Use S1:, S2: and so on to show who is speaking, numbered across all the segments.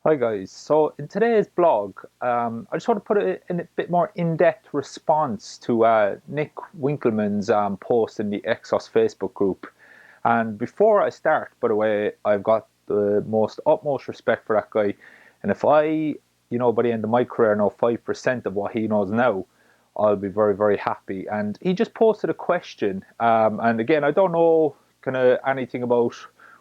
S1: Hi guys, so in today's blog, I just want to put it in a bit more in-depth response to Nick Winkleman's post in the Exos Facebook group. And before I start, by the way, I've got the most utmost respect for that guy. And if by the end of my career, know 5% of what he knows now, I'll be very, very happy. And he just posted a question. And again, I don't know kind of anything about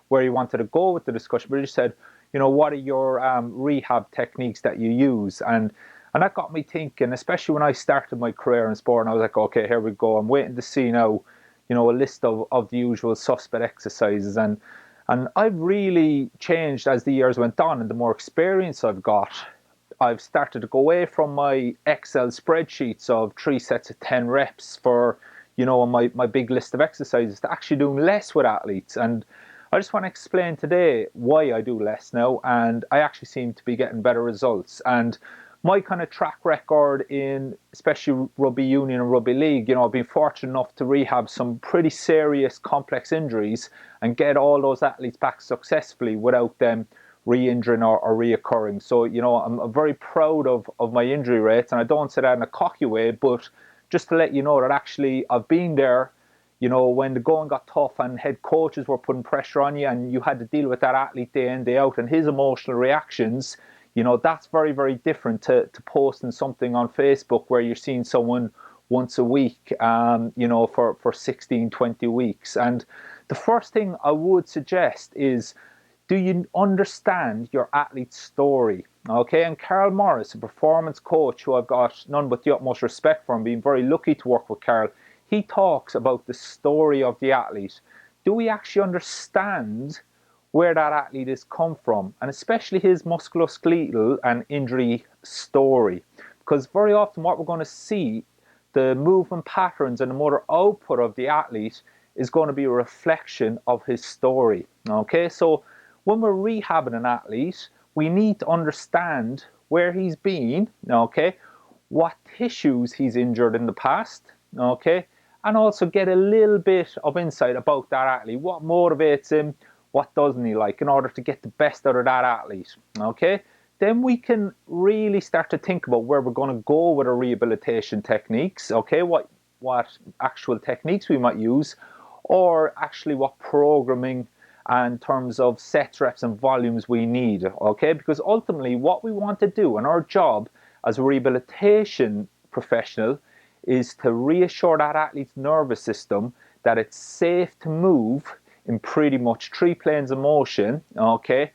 S1: where he wanted to go with the discussion, but he just said, what are your rehab techniques that you use? And that got me thinking, especially when I started my career in sport, and I was like, okay, here we go. I'm waiting to see now, a list of the usual suspect exercises. And I've really changed as the years went on, and the more experience I've got, I've started to go away from my Excel spreadsheets of 3 sets of 10 reps for, my big list of exercises to actually doing less with athletes. And I just want to explain today why I do less now, and I actually seem to be getting better results. And my kind of track record in especially rugby union and rugby league, I've been fortunate enough to rehab some pretty serious complex injuries and get all those athletes back successfully without them re-injuring or reoccurring. So, I'm very proud of my injury rates, and I don't say that in a cocky way, but just to let you know that actually I've been there, when the going got tough and head coaches were putting pressure on you and you had to deal with that athlete day in, day out, and his emotional reactions, that's very, very different to posting something on Facebook where you're seeing someone once a week, for 16, 20 weeks. And the first thing I would suggest is, do you understand your athlete's story? Okay, and Carl Morris, a performance coach who I've got none but the utmost respect for, and being very lucky to work with Carl, he talks about the story of the athlete. Do we actually understand where that athlete has come from, and especially his musculoskeletal and injury story? Because very often what we're going to see, the movement patterns and the motor output of the athlete is going to be a reflection of his story. Okay, so when we're rehabbing an athlete, we need to understand where he's been, okay, what tissues he's injured in the past, okay, and also get a little bit of insight about that athlete, what motivates him, what doesn't he like, in order to get the best out of that athlete, okay? Then we can really start to think about where we're going to go with our rehabilitation techniques, okay, what actual techniques we might use, or actually what programming in terms of sets, reps, and volumes we need, okay? Because ultimately what we want to do in our job as a rehabilitation professional is to reassure that athlete's nervous system that it's safe to move in pretty much 3 planes of motion, okay,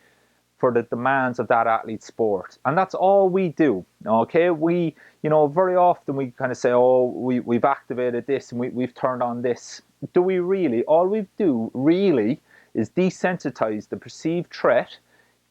S1: for the demands of that athlete's sport. And that's all we do, okay? We, very often we kind of say, oh, we've activated this and we've turned on this. Do we really? All we do really is desensitize the perceived threat,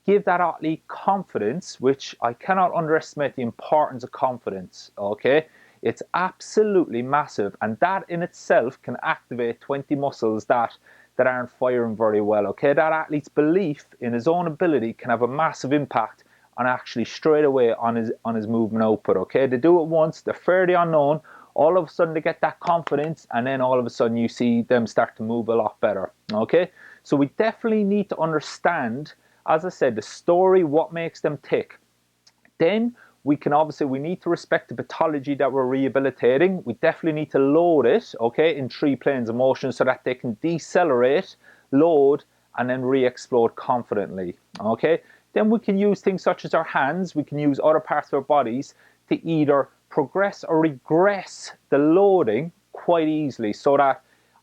S1: give that athlete confidence, which I cannot underestimate the importance of confidence, okay? It's absolutely massive, and that in itself can activate 20 muscles that aren't firing very well, okay? That athlete's belief in his own ability can have a massive impact on actually straight away on his movement output, okay? They do it once, they're fairly unknown, all of a sudden they get that confidence, and then all of a sudden you see them start to move a lot better, okay? So we definitely need to understand, as I said, the story, what makes them tick. Then we need to respect the pathology that we're rehabilitating. We definitely need to load it, okay, in 3 planes of motion so that they can decelerate, load, and then re-explode confidently, okay? Then we can use things such as our hands, we can use other parts of our bodies to either progress or regress the loading quite easily, so that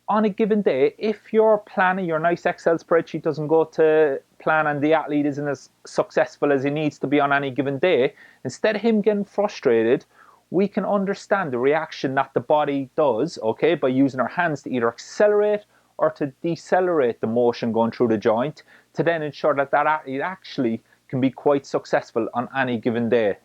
S1: on a given day, if your planning, your nice Excel spreadsheet doesn't go to plan and the athlete isn't as successful as he needs to be on any given day, instead of him getting frustrated, we can understand the reaction that the body does, okay, by using our hands to either accelerate or to decelerate the motion going through the joint, to then ensure that that athlete actually can be quite successful on any given day.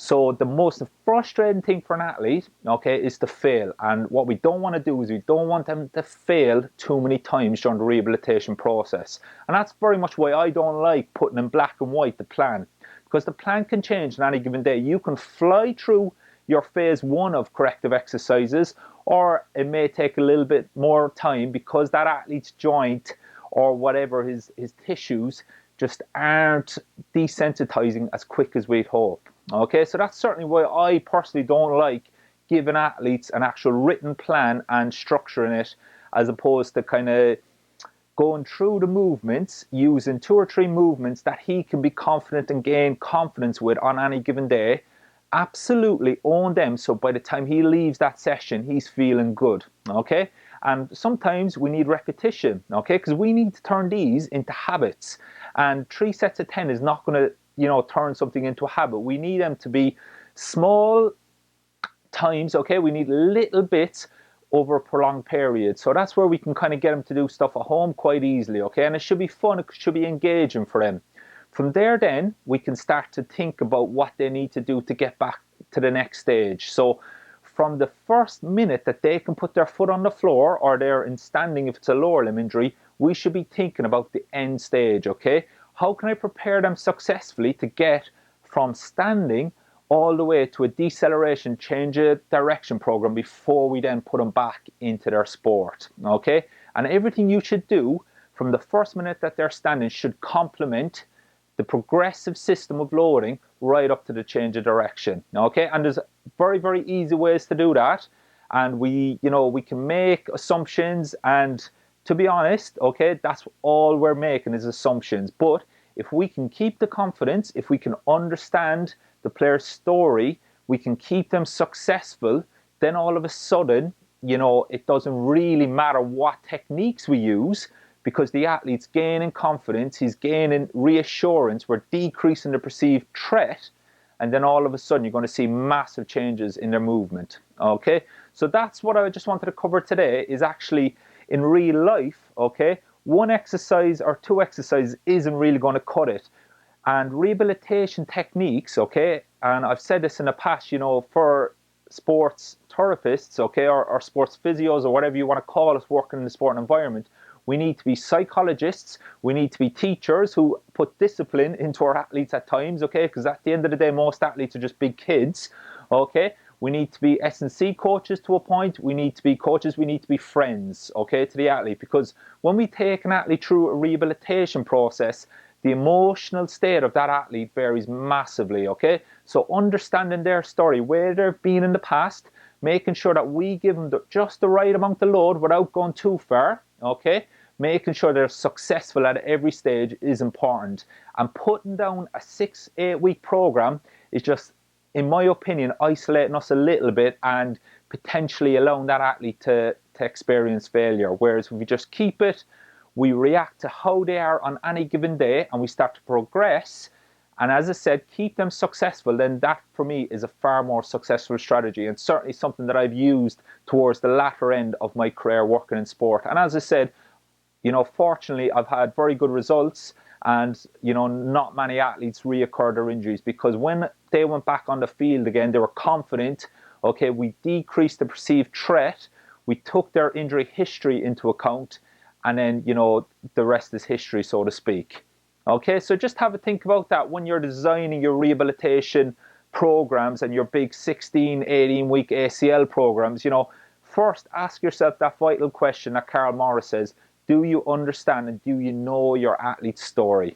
S1: So the most frustrating thing for an athlete, okay, is to fail. And what we don't want to do is we don't want them to fail too many times during the rehabilitation process. And that's very much why I don't like putting in black and white the plan. Because the plan can change on any given day. You can fly through your phase 1 of corrective exercises, or it may take a little bit more time because that athlete's joint or whatever his tissues just aren't desensitizing as quick as we'd hope. Okay, so that's certainly why I personally don't like giving athletes an actual written plan and structuring it, as opposed to kind of going through the movements, using 2 or 3 movements that he can be confident and gain confidence with on any given day. Absolutely own them, so by the time he leaves that session, he's feeling good. Okay, and sometimes we need repetition. Okay, because we need to turn these into habits, and 3 sets of 10 is not going to, turn something into a habit. We need them to be small times. Okay, we need little bits over a prolonged period. So that's where we can kind of get them to do stuff at home quite easily. Okay, and it should be fun, it should be engaging for them. From there, then we can start to think about what they need to do to get back to the next stage. So from the first minute that they can put their foot on the floor, or they're in standing if it's a lower limb injury, we should be thinking about the end stage. Okay, how can I prepare them successfully to get from standing all the way to a deceleration, change of direction program before we then put them back into their sport. Okay, and everything you should do from the first minute that they're standing should complement the progressive system of loading right up to the change of direction. Okay, and there's very, very easy ways to do that, and we can make assumptions, and to be honest, okay, that's all we're making is assumptions. But if we can keep the confidence, if we can understand the player's story, we can keep them successful, then all of a sudden, it doesn't really matter what techniques we use, because the athlete's gaining confidence, he's gaining reassurance, we're decreasing the perceived threat, and then all of a sudden you're going to see massive changes in their movement. Okay, so that's what I just wanted to cover today, is actually in real life, okay, 1 exercise or 2 exercises isn't really going to cut it. And rehabilitation techniques, okay, and I've said this in the past, for sports therapists, okay, or sports physios, or whatever you want to call us, working in the sport environment, we need to be psychologists, we need to be teachers who put discipline into our athletes at times, okay, because at the end of the day, most athletes are just big kids, okay. We need to be S&C coaches to a point, we need to be coaches, we need to be friends, okay, to the athlete, because when we take an athlete through a rehabilitation process, the emotional state of that athlete varies massively, okay? So understanding their story, where they've been in the past, making sure that we give them just the right amount of load without going too far, okay? Making sure they're successful at every stage is important. And putting down a 6-8 week program is just, in my opinion, isolating us a little bit and potentially allowing that athlete to experience failure. Whereas if we just keep it, we react to how they are on any given day, and we start to progress, and as I said, keep them successful, then that for me is a far more successful strategy, and certainly something that I've used towards the latter end of my career working in sport. And as I said, fortunately I've had very good results, and not many athletes reoccur their injuries, because when they went back on the field again, they were confident. Okay, we decreased the perceived threat, we took their injury history into account, and then the rest is history, so to speak. Okay, so just have a think about that when you're designing your rehabilitation programs and your big 16-18 week ACL programs. First ask yourself that vital question that Carl Morris says: do you understand and do you know your athlete's story?